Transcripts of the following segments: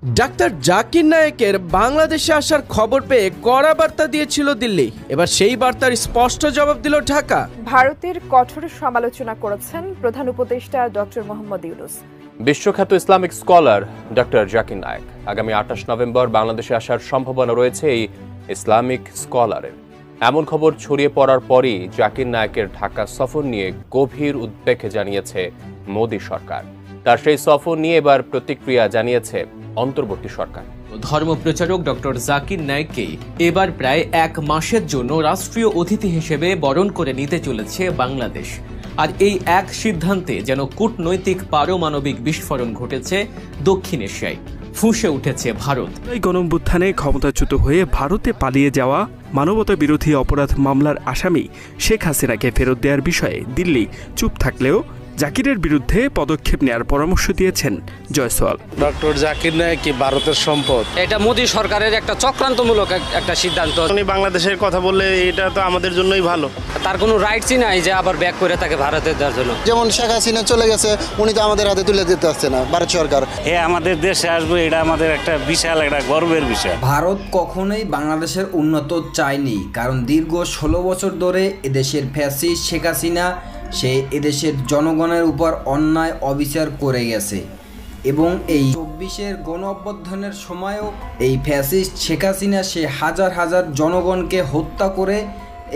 Doctor Zakir নায়েকের বাংলাদেশে আসার খবর পেয়ে কড়া বার্তা দিয়েছিল দিল্লি। এবার সেই বার্তার স্পষ্ট জবাব দিল ঢাকা। ভারতের কঠোর সমালোচনা করেছেন প্রধান উপদেষ্টা ডক্টর মোহাম্মদ ইউনূস। বিশ্বখ্যাত Islamic scholar doctor Zakir Naik আগামী 28 নভেম্বর বাংলাদেশে আসার সম্ভাবনা রয়েছে এই ইসলামিক স্কলারের। এমন খবর ছড়িয়ে পড়ার পরই জাকির নায়েকের ঢাকা সফর নিয়ে গভীর উদ্বেগ জানিয়েছে মোদী সরকার। তার সেই সফর নিয়ে এবার প্রতিক্রিয়া জানিয়েছে অন্তর্বর্তী সরকার। ধর্মপ্রচারক ডক্টর জাকির নায়েককে এবার প্রায় 1 মাসের জন্য রাষ্ট্রীয় অতিথি হিসেবে বরণ করে নিতে চলেছে বাংলাদেশ। আর এই এক সিদ্ধান্তে যেন কূটনৈতিক পারমাণবিক বিস্ফোরণ ঘটেছে দক্ষিণ এশিয়ায়। ফুঁসে উঠেছে ভারত। এই গণঅভ্যুত্থানে ক্ষমতাচ্যুত হয়ে ভারতে পালিয়ে যাওয়া মানবতা বিরোধী অপরাধ মামলার আসামি শেখ হাসিনাকে ফেরত দেওয়ার বিষয়ে দিল্লি চুপ থাকলেও জাকিরের বিরুদ্ধে পদক্ষেপ নেওয়ার পরামর্শ দিয়েছেন জয়সওয়াল। ডক্টর জাকির নায়েক কি ভারতের সম্পদ? এটা মোদী সরকারের একটা চক্রান্তমূলক একটা সিদ্ধান্ত। উনি বাংলাদেশের কথা বললে এটা তো আমাদের জন্যই ভালো। তার কোনো রাইটসই নাই যে আবার ব্যাক করে তাকে ভারতে দেওয়ার জন্য। যেমন শেখ হাসিনা চলে গেছে, উনি তো আমাদের হাতে তুলে দিতে আসছে না ভারত সরকার। আমাদের দেশে আসবে, এটা আমাদের একটা বিশাল একটা গর্বের বিষয়। ভারত কখনোই বাংলাদেশের উন্নত চায়নি, কারণ দীর্ঘ 16 বছর ধরে এদেশের ফ্যাসিস্ট শেখ হাসিনা সে এদেশের জনগণের উপর অন্যায় অবিচার করে গেছে। এবং এই 24-এর গণ অভ্যুত্থানের সময়ও এই ফ্যাসিস্ট শেখ হাসিনা সে হাজার হাজার জনগণকে হত্যা করে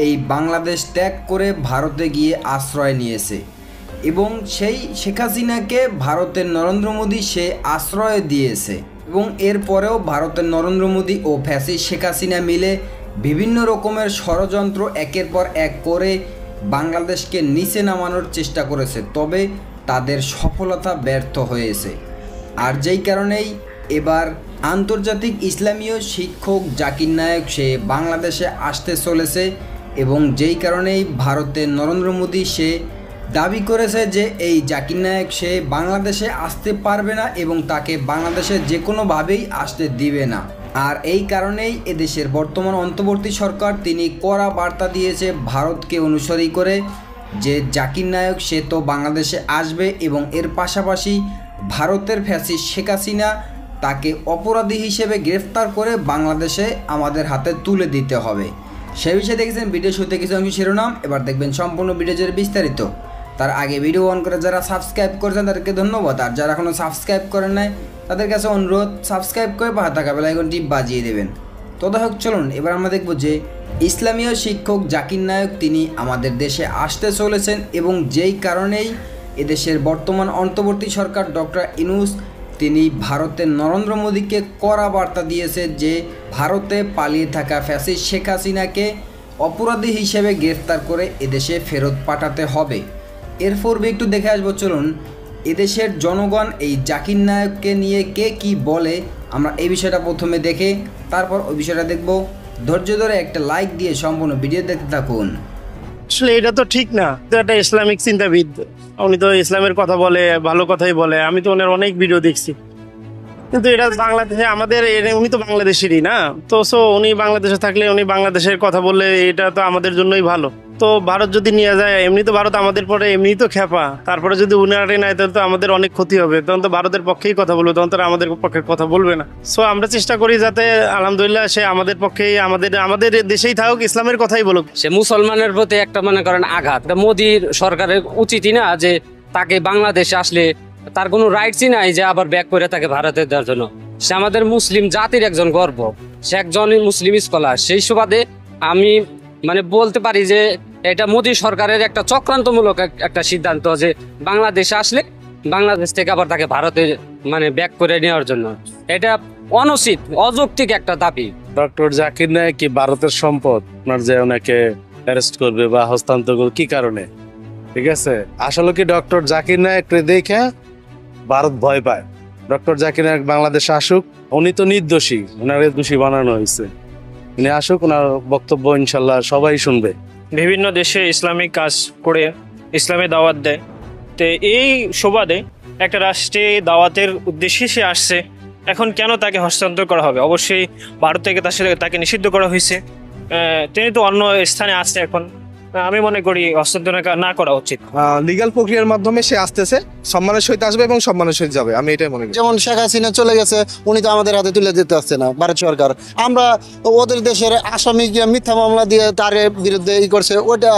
এই বাংলাদেশ ত্যাগ করে ভারতে গিয়ে আশ্রয় নিয়েছে। এবং সেই শেখ হাসিনাকে ভারতের নরেন্দ্র মোদী সে আশ্রয় দিয়েছে। এবং এরপরেও ভারতের নরেন্দ্র মোদী ও ফ্যাসিস্ট শেখ হাসিনা মিলে বিভিন্ন রকমের ষড়যন্ত্র একের পর এক করে বাংলাদেশকে নিচে নামানোর চেষ্টা করেছে, তবে তাদের সফলতা ব্যর্থ হয়েছে। আর যেই কারণেই এবার আন্তর্জাতিক ইসলামীয় শিক্ষক জাকির নায়েক সে বাংলাদেশে আসতে চলেছে। এবং যেই কারণেই ভারতের নরেন্দ্র মোদী সে দাবি করেছে যে এই জাকির নায়েক সে বাংলাদেশে আসতে পারবে না এবং তাকে বাংলাদেশে যে কোনোভাবেই আসতে দিবে না। আর এই কারণেই এদেশের বর্তমান অন্তর্বর্তী সরকার তিনি কড়া বার্তা দিয়েছে ভারতকে অনুসরণ করে যে জাকির নায়েক সে তো বাংলাদেশে আসবে এবং এর পাশাপাশি ভারতের ফ্যাসিস্ট শেখ হাসিনা তাকে অপরাধী হিসেবে গ্রেফতার করে বাংলাদেশে আমাদের হাতে তুলে দিতে হবে। সে বিষয়ে দেখেছেন ভিডিও শুরুতে কিছু অংশ শিরোনাম, এবার দেখবেন সম্পূর্ণ ভিডিওর বিস্তারিত। তার আগে ভিডিও অন করে যারা সাবস্ক্রাইব করেছেন তাদেরকে ধন্যবাদ, আর যারা এখনও সাবস্ক্রাইব করেন নাই তাদের কাছে অনুরোধ সাবস্ক্রাইব করে পাশে থাকা বেল আইকনটি বাজিয়ে দেবেন। তো দর্শক চলুন এবার আমরা দেখব যে ইসলামীয় শিক্ষক জাকির নায়েক তিনি আমাদের দেশে আসতে চলেছেন এবং যেই কারণেই এদেশের বর্তমান অন্তর্বর্তী সরকার ডক্টর ইউনূস তিনি ভারতের নরেন্দ্র মোদীকে কড়া বার্তা দিয়েছে যে ভারতে পালিয়ে থাকা ফ্যাসিস্ট শেখ হাসিনাকে অপরাধী হিসেবে গ্রেফতার করে এদেশে ফেরত পাঠাতে হবে। এর পূর্বে একটু দেখে আসবো চলুন এদেশের জনগণ এই জাকির নায়েককে নিয়ে কে কি বলে। আমরা এই বিষয়টা প্রথমে দেখে তারপর ওই বিষয়টা দেখব। ধৈর্য ধরে একটা লাইক দিয়ে সম্পূর্ণ ভিডিও দেখতে থাকুন। আসলে এটা তো ঠিক না, তো একটা ইসলামিক চিন্তাবিদ, উনি তো ইসলামের কথা বলে, ভালো কথাই বলে। আমি তো ওনার অনেক ভিডিও দেখছি, কিন্তু এটা বাংলাদেশে আমাদের উনি তো বাংলাদেশেরই না, তো উনি বাংলাদেশে থাকলে উনি বাংলাদেশের কথা বললে এটা তো আমাদের জন্যই ভালো। তো ভারত যদি নিয়ে যায়, এমনি তো ভারত আমাদের পরে এমনি তো খেপা, তারপরে যদি উনারে নেয় তাহলে তো আমাদের অনেক ক্ষতি হবে। তখন তো ভারতের পক্ষেই কথা বলবে, তখন তো আমাদের পক্ষে কথা বলবে না। আমরা চেষ্টা করি যাতে আলহামদুলিল্লাহ সে আমাদের পক্ষেই আমাদের দেশেই থাকুক, ইসলামের কথাই বলুক। সে মুসলমানের প্রতি একটা মনে করেন আঘাত। মোদীর সরকারের উচিতই না যে তাকে বাংলাদেশে আসলে তার কোনো রাইটসই নাই যে আবার ব্যাক করে তাকে ভারতে দেওয়ার জন্য। সে আমাদের মুসলিম জাতির একজন গর্ব, সে একজন মুসলিম স্কলার। সেই সুবাদে আমি বলতে পারি যে এটা মোদী সরকারের একটা চক্রান্তমূলক একটা সিদ্ধান্ত যে বাংলাদেশে আসলে বাংলাদেশ থেকে আবার তাকে ভারতে ব্যাক করে নেওয়ার জন্য। এটা অনুচিত, অযৌক্তিক একটা দাবি। ডক্টর জাকির নায়েক কি ভারতের সম্পদ? আপনার যে ওনাকে অ্যারেস্ট করবে বা হস্তান্তর করবে কি কারণে? ঠিক আছে, আসলে কি ডক্টর জাকির নায়েক দেখে ভারত ভয় পায়? ডক্টর জাকির নায়েক বাংলাদেশে আসুক, উনি তো নির্দোষী, ওনারে দোষী বানানো হয়েছে। উনি আসুক, ওনার বক্তব্য ইনশাল্লাহ সবাই শুনবে। বিভিন্ন দেশে ইসলামিক কাজ করে ইসলামে দাওয়াত দেয়, তো এই সুবাদে একটা রাষ্ট্রে দাওয়াতের উদ্দেশ্যে সে আসছে। এখন কেন তাকে হস্তান্তর করা হবে? অবশ্যই ভারত থেকে তাকে নিষিদ্ধ করা হয়েছে। তিনি তো অন্য স্থানে আছে এখন, আমি মনে করি হস্তান্তর না করা উচিত। লিগ্যাল প্রক্রিয়ার মাধ্যমে সে আসতেছে, সম্মানের সহিত আসবে এবং সম্মানের সহিত যাবে, আমি এটাই মনে করি। যেমন শেখ হাসিনা চলে গেছে, উনি তো আমাদের হাতে তুলে দিতে আসছে না ভারত সরকার। আমরা ওদের দেশের আসামি গিয়ে মিথ্যা মামলা দিয়ে তার বিরুদ্ধে করছে, ওটা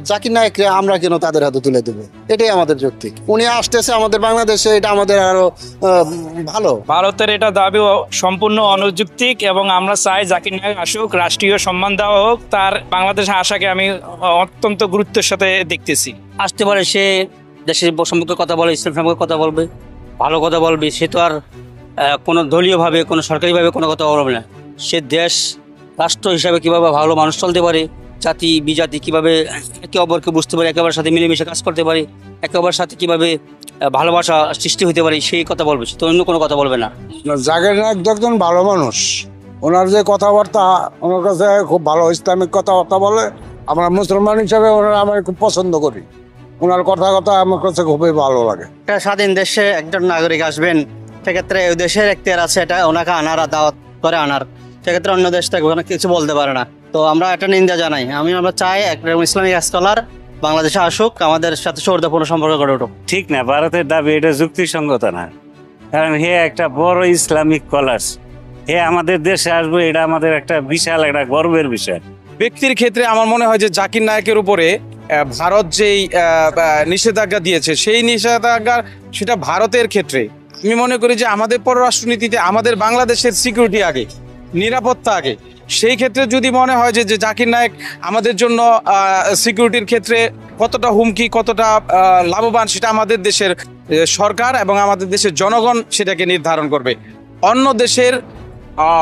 জাকির নায়েককে আমরা কেন তাদের হাতে তুলে দেবো? এটাই আমাদের যৌক্তিক। উনি আসতেছে আমাদের বাংলাদেশে, এটা আমাদের আরো ভালো। ভারতের এটা দাবি সম্পূর্ণ অনুযুক্তিক এবং আমরা চাই জাকির নায়েক আসুক, রাষ্ট্রীয় সম্মান দেওয়া হোক। তার বাংলাদেশে আসাকে আমি অত্যন্ত গুরুত্বের সাথে দেখতেছি। আসতে পারে, সে দেশের সম্পর্কে কথা বলে, ইসলাম সম্পর্কে কথা বলবে, ভালো কথা বলবে। সে তো আর কোনো দলীয়ভাবে, কোনো সরকারিভাবে কোনো কথা বলবে না। সে দেশ রাষ্ট্র হিসাবে কিভাবে ভালো মানুষ চলতে পারে, জাতি বিজাতি কিভাবে একে অপরকে বুঝতে পারে, একেবারে সাথে মিলেমিশে কাজ করতে পারে, একেবারে সাথে কিভাবে ভালোবাসা সৃষ্টি হতে পারে, সেই কথা বলবে, তো অন্য কোনো কথা বলবে না। জাকির নায়েক একজন ভালো মানুষ, ওনার যে কথাবার্তা ওনার কাছে খুব ভালো ইসলামিক কথাবার্তা বলে। আমরা মুসলমান হিসাবে ওনারা আমি খুব পছন্দ করি, ওনার কথা আমার কাছে খুবই ভালো লাগে। একটা স্বাধীন দেশে একজন নাগরিক আসবেন, সেক্ষেত্রে ওই দেশের এখতিয়ার আছে এটা ওনাকে আনার, দাওয়াত করে আনার, সেক্ষেত্রে অন্য দেশ থেকে ওখানে কিছু বলতে পারে না। তো আমরা এটা নিন্দা জানাই। আমরা চাই একটা ইসলামিক স্কলার বাংলাদেশে আসুক, আমাদের সাথে সৌহার্দ্যপূর্ণ সম্পর্ক গড়ে উঠুক। ঠিক না, ভারতের দাবি এটা যুক্তিসঙ্গত না, কারণ হে একটা বড় ইসলামিক স্কলার, হে আমাদের দেশে আসবে, এটা আমাদের একটা বিশাল একটা গর্বের বিষয়। ব্যক্তির ক্ষেত্রে আমার মনে হয় যে জাকির নায়েকের উপরে ভারত যেই নিষেধাজ্ঞা দিয়েছে, সেই নিষেধাজ্ঞা সেটা ভারতের ক্ষেত্রে। আমি মনে করি যে আমাদের পররাষ্ট্রনীতিতে আমাদের বাংলাদেশের সিকিউরিটি আগে, নিরাপত্তা আগে। সেই ক্ষেত্রে যদি মনে হয় যে জাকির নায়েক আমাদের জন্য সিকিউরিটির ক্ষেত্রে কতটা হুমকি, কতটা লাভবান, সেটা আমাদের দেশের সরকার এবং আমাদের দেশের জনগণ সেটাকে নির্ধারণ করবে। অন্য দেশের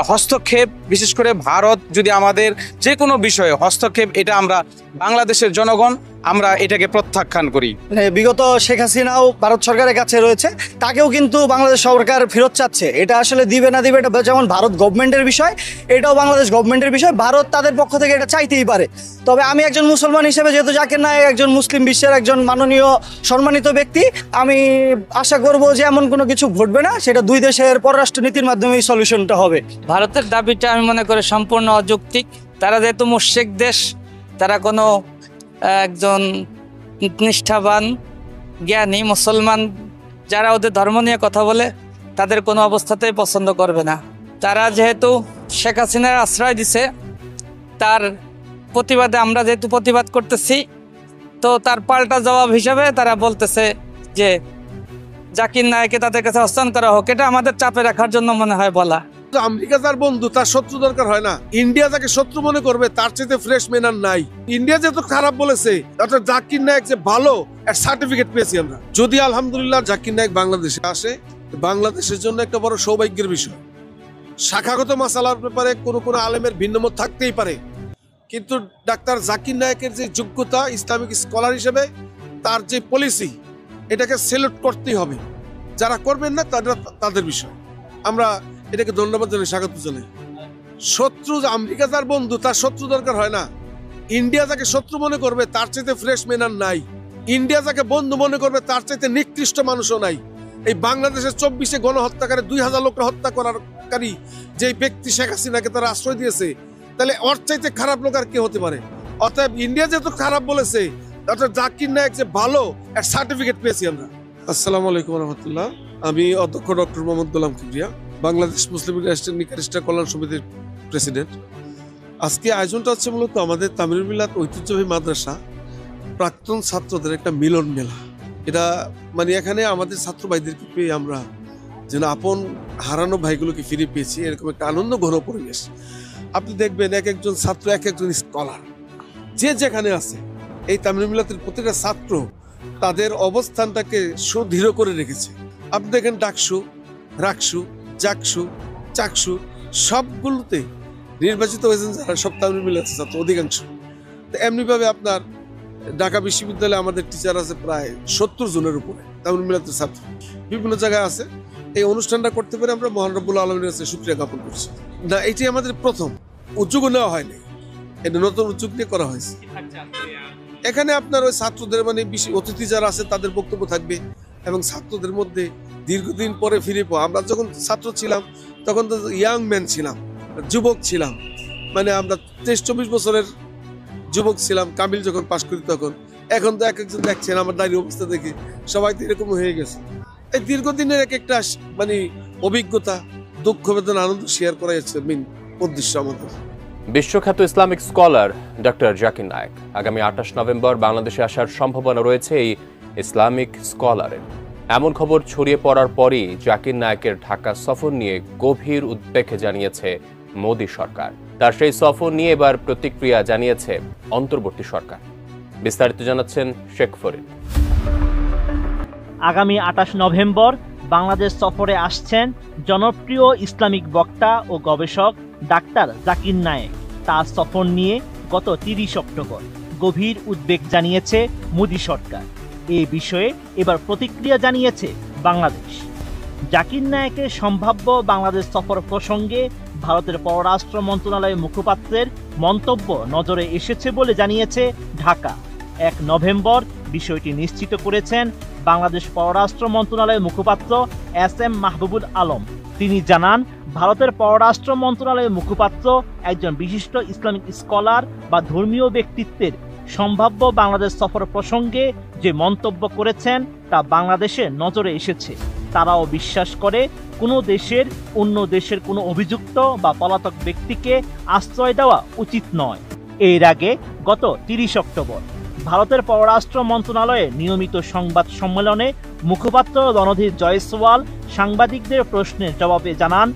হস্তক্ষেপ, বিশেষ করে ভারত যদি আমাদের যে কোনো বিষয়ে হস্তক্ষেপ, এটা আমরা বাংলাদেশের জনগণ আমরা এটাকে প্রত্যাখ্যান করি। বিগত শেখ হাসিনাও ভারত সরকারের কাছে রয়েছে, তাকেও কিন্তু বাংলাদেশ সরকার ফেরত চাচ্ছে। এটা আসলে দিবে না দিবে, এটা যেমন ভারত গভর্নমেন্টের বিষয়, এটাও বাংলাদেশ গভর্নমেন্টের বিষয়। ভারত তাদের পক্ষ থেকে এটা চাইতেই পারে। তবে আমি একজন মুসলমান হিসেবে, যেহেতু জাকির নায়েক একজন মুসলিম বিশ্বের একজন মাননীয় সম্মানিত ব্যক্তি, আমি আশা করব যে এমন কোনো কিছু ঘটবে না, সেটা দুই দেশের পররাষ্ট্রনীতির মাধ্যমেই সলিউশনটা হবে। ভারতের দাবিটা আমি মনে করি সম্পূর্ণ অযৌক্তিক। তারা যেহেতু মুশরিক দেশ, তারা কোনো একজন নিষ্ঠাবান জ্ঞানী মুসলমান যারা ওদের ধর্ম নিয়ে কথা বলে, তাদের কোনো অবস্থাতেই পছন্দ করবে না। তারা যেহেতু শেখ হাসিনার আশ্রয় দিছে, তার প্রতিবাদে আমরা যেহেতু প্রতিবাদ করতেছি, তো তার পাল্টা জবাব হিসাবে তারা বলতেছে যে জাকির নায়েককে তাদের কাছে হস্তান্তর করা হোক। এটা আমাদের চাপে রাখার জন্য মনে হয় বলা। আমেরিকা যার বন্ধু, তার শত্রু দরকার হয় না। ইন্ডিয়া যাকে শত্রু মনে করবে, তার চাইতে ফ্রেশ ম্যানার নাই। ইন্ডিয়া যেহেতু খারাপ বলেছে, অর্থাৎ জাকির নায়েক যে ভালো এর সার্টিফিকেট পেয়েছি আমরা। যদি আলহামদুলিল্লাহ জাকির নায়েক বাংলাদেশে আসে, বাংলাদেশের জন্য একটা বড় সৌভাগ্যের বিষয়। শাখাগত মাসালার ব্যাপারে কোনো আলেমের ভিন্নমত থাকতেই পারে, কিন্তু ডাক্তার জাকির নায়েকের যে যোগ্যতা ইসলামিক স্কলার হিসেবে, তার যে পলিসি, এটাকে সেলুট করতেই হবে। যারা করবেন না তাদের বিষয়। আমরা এটাকে ধন্যবাদ জানাই, স্বাগত জানাই। শত্রু আমেরিকা যার বন্ধু, তার শত্রু দরকার হয় না। ইন্ডিয়া যাকে শত্রু মনে করবে, তার চাইতে ফ্রেশ ম্যানার নাই। ইন্ডিয়া যাকে বন্ধু মনে করবে, তার চাইতে নিকৃষ্ট মানুষও নাই। এই বাংলাদেশের 24-এ গণহত্যাকারী 2000 লোককে হত্যা করারকারী যে ব্যক্তি শেখ হাসিনাকে তারা আশ্রয় দিয়েছে, তাহলে ওর চাইতে খারাপ লোক আর কি হতে পারে? অতএব ইন্ডিয়া যেহেতু খারাপ বলেছে, অর্থাৎ জাকির নায়েক যে ভালো এর সার্টিফিকেট পেয়েছি আমরা। আসসালামু আলাইকুম রহমতুল্লাহ। আমি অধ্যক্ষ ডক্টর মোহাম্মদ গোলাম কিবরিয়া, বাংলাদেশ মুসলিম নিকারিস্টা কল্যাণ সমিতির প্রেসিডেন্ট। আজকে আয়োজনটা হচ্ছে মূলত আমাদের তামিল মিলাত ঐতিহ্যবাহী মাদ্রাসা প্রাক্তন ছাত্রদের একটা মিলন মেলা। এটা মানে এখানে আমাদের ছাত্র ভাইদেরকে পেয়ে আমরা যেন আপন হারানো ভাইগুলোকে ফিরে পেয়েছি, এরকম একটা আনন্দ ঘন পরিবেশ। আপনি দেখবেন এক একজন ছাত্র, এক একজন স্কলার যে যেখানে আছে, এই তামিল মিলাতের প্রতিটা ছাত্র তাদের অবস্থানটাকে সুদৃঢ় করে রেখেছে। আপনি দেখেন ডাকসু, রাকসু, জাকসু, চাকসু সবগুলোতে নির্বাচিত হয়েছেন যারা, সব তামিল মিলাতের ছাত্র অধিকাংশ। তো এমনিভাবে আপনার ঢাকা বিশ্ববিদ্যালয়ে আমাদের টিচার আছে প্রায় 70 জনের উপরে তামিল মিলাতের ছাত্র, বিভিন্ন জায়গায় আছে। এই অনুষ্ঠানটা করতে পারে আমরা মহান রব্বুল আলমীর কাছে শুকরিয়া জ্ঞাপন করছি। না, এটি আমাদের প্রথম উদ্যোগও নেওয়া হয়নি, এটা নতুন উদ্যোগ নিয়ে করা হয়েছে। এখানে আপনার ওই ছাত্রদের মানে অতিথি যারা আছে তাদের বক্তব্য থাকবে এবং ছাত্রদের মধ্যে দীর্ঘদিন পরে ফিরে পাওয়া। আমরা যখন ছাত্র ছিলাম তখন তো ইয়াং ম্যান ছিলাম, যুবক ছিলাম, মানে আমরা 23-24 বছরের যুবক ছিলাম, কামিল যখন পাশ করি তখন। এখন তো এক একজন দেখছেন আমার দাঁড়িয়ে অবস্থা দেখে সবাই তো এরকম হয়ে গেছে। এই দীর্ঘদিনের এক একটা মানে অভিজ্ঞতা, দুঃখ বেদনা, আনন্দ শেয়ার করা যাচ্ছে মেইন উদ্দেশ্য আমাদের। বিশ্বখ্যাত Islamic scholar doctor Zakir Naik আগামী 28 নভেম্বর বাংলাদেশে আসার সম্ভাবনা রয়েছে এই ইসলামিক স্কলারের। এমন খবর ছড়িয়ে পড়ার পরই জাকির নায়েকের ঢাকা সফর নিয়ে গভীর উদ্বেগ জানিয়েছে মোদী সরকার। তার সেই সফর নিয়ে এবার প্রতিক্রিয়া জানিয়েছে অন্তর্বর্তী সরকার। বিস্তারিত জানাচ্ছেন শেখ ফরিদ। আগামী 28 নভেম্বর বাংলাদেশ সফরে আসছেন জনপ্রিয় ইসলামিক বক্তা ও গবেষক ডাক্তার জাকির নায়েক। তার সফর নিয়ে গত 30 অক্টোবর গভীর উদ্বেগ জানিয়েছে মোদী সরকার। এই বিষয়ে এবার প্রতিক্রিয়া জানিয়েছে বাংলাদেশ। জাকির নায়েকের সম্ভাব্য বাংলাদেশ সফর প্রসঙ্গে ভারতের পররাষ্ট্র মন্ত্রণালয়ের মুখপাত্রের মন্তব্য নজরে এসেছে বলে জানিয়েছে ঢাকা। 1 নভেম্বর বিষয়টি নিশ্চিত করেছেন বাংলাদেশ পররাষ্ট্র মন্ত্রণালয়ের মুখপাত্র SM মাহবুবুল আলম। তিনি জানান, ভারতের পররাষ্ট্র মন্ত্রণালয়ের মুখপাত্র একজন বিশিষ্ট ইসলামিক স্কলার বা ধর্মীয় ব্যক্তিত্বের সম্ভাব্য বাংলাদেশ সফর প্রসঙ্গে যে মন্তব্য করেছেন তা বাংলাদেশের নজরে এসেছে। তারাও বিশ্বাস করে কোনো দেশের অন্য দেশের কোনো অভিযুক্ত বা পলাতক ব্যক্তিকে আশ্রয় দেওয়া উচিত নয়। এর আগে গত 30 অক্টোবর ভারতের পররাষ্ট্র মন্ত্রণালয়ের নিয়মিত সংবাদ সম্মেলনে মুখপাত্র রণধীর জয়সওয়াল সাংবাদিকদের প্রশ্নের জবাবে জানান,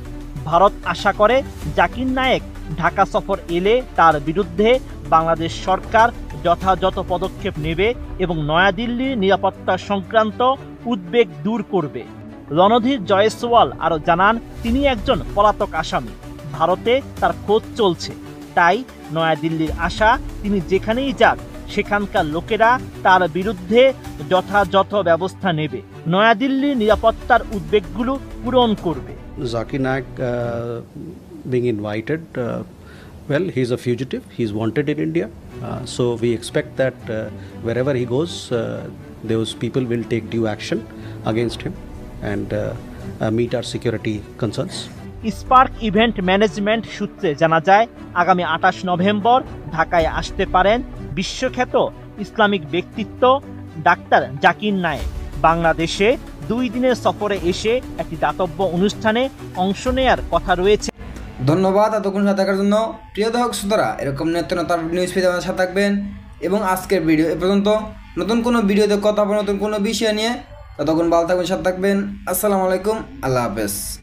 ভারত আশা করে জাকির নায়েক ঢাকা সফর এলে তার বিরুদ্ধে বাংলাদেশ সরকার যথাযথ পদক্ষেপ নেবে এবং নয়াদিল্লির নিরাপত্তা সংক্রান্ত উদ্বেগ দূর করবে। রণধীর জয়সওয়াল আরও জানান, তিনি একজন পলাতক আসামি, ভারতে তার খোঁজ চলছে। তাই নয়াদিল্লির আশা, তিনি যেখানেই যাক সেখানকার লোকেরা তার বিরুদ্ধে যথাযথ ব্যবস্থা নেবে, নয়াদিল্লির নিরাপত্তার উদ্বেগগুলো পূরণ করবে। Zakir Naik being invited, well, he's a fugitive, he's wanted in India, so we expect that wherever he goes, those people will take due action against him and meet our security concerns. Spark event management সূত্রে জানা যায়, আগামী 28 November ঢাকায় আসতে পারেন বিশ্বখ্যাত Islamic ব্যক্তিত্ব doctor Zakir Naik. বাংলাদেশে 2 দিনের সফরে এসে একটি দাতব্য অনুষ্ঠানে অংশ নেয়ার কথা রয়েছে। ধন্যবাদ এতক্ষণ সাথে থাকার জন্য। প্রিয় দর্শক শ্রোতারা, এরকম নিত্য নতুন নিউজ পেতে আমাদের সাথে থাকবেন এবং আজকের ভিডিও এ পর্যন্ত। নতুন কোনো ভিডিওতে কথা বলবো নতুন কোনো বিষয় নিয়ে। ততক্ষণ ভালো থাকবেন, সাথে থাকবেন। আসসালামু আলাইকুম, আল্লাহ হাফেজ।